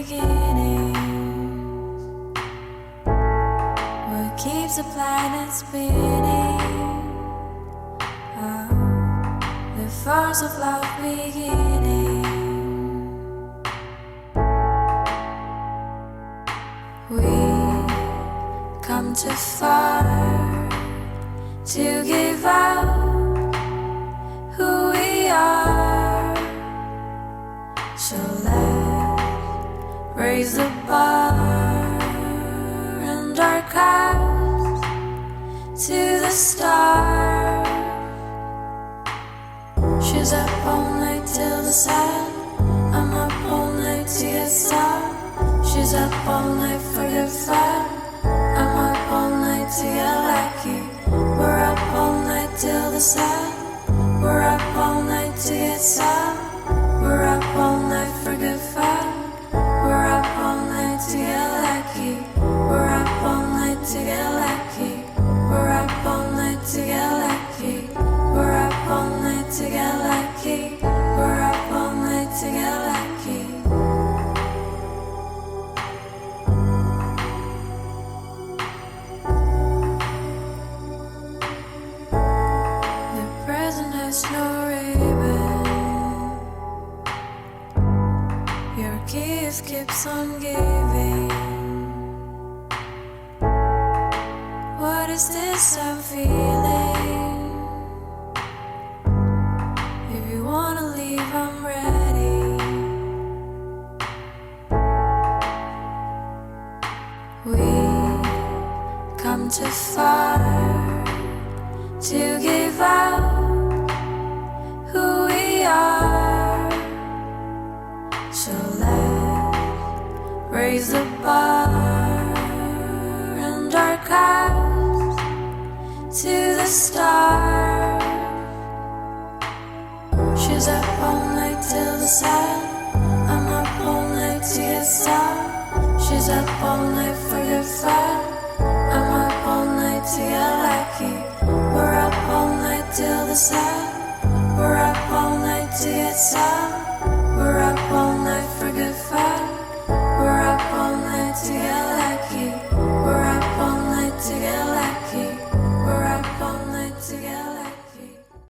beginnings. What keeps the planet spinning? Oh, the force of love beginning. We come too far to give up who we are. So let's raise the bar and our cups to the stars. She's up all night till the sun. I'm up all night to get some. She's up all night for the fun. I'm up all night to get lucky. We're up all night till the sun. We're up all night to get some. We're up all night for good fun. We're up all night to get lucky. We're up all night to get lucky. We're up all night to get lucky. We're up all night to get lucky. We're up all night to get lucky. The present has no ribbon. Your gift keeps on giving. What is this I'm feeling? If you wanna leave, I'm ready. We come too far to give up who we are. So let's raise the bar and our cups to the stars. She's up all night till the sun. I'm up all night to get some. She's up all night for good fun. I'm up all night to get lucky. We're up all night till the sun. We're up all night to get some. We're up all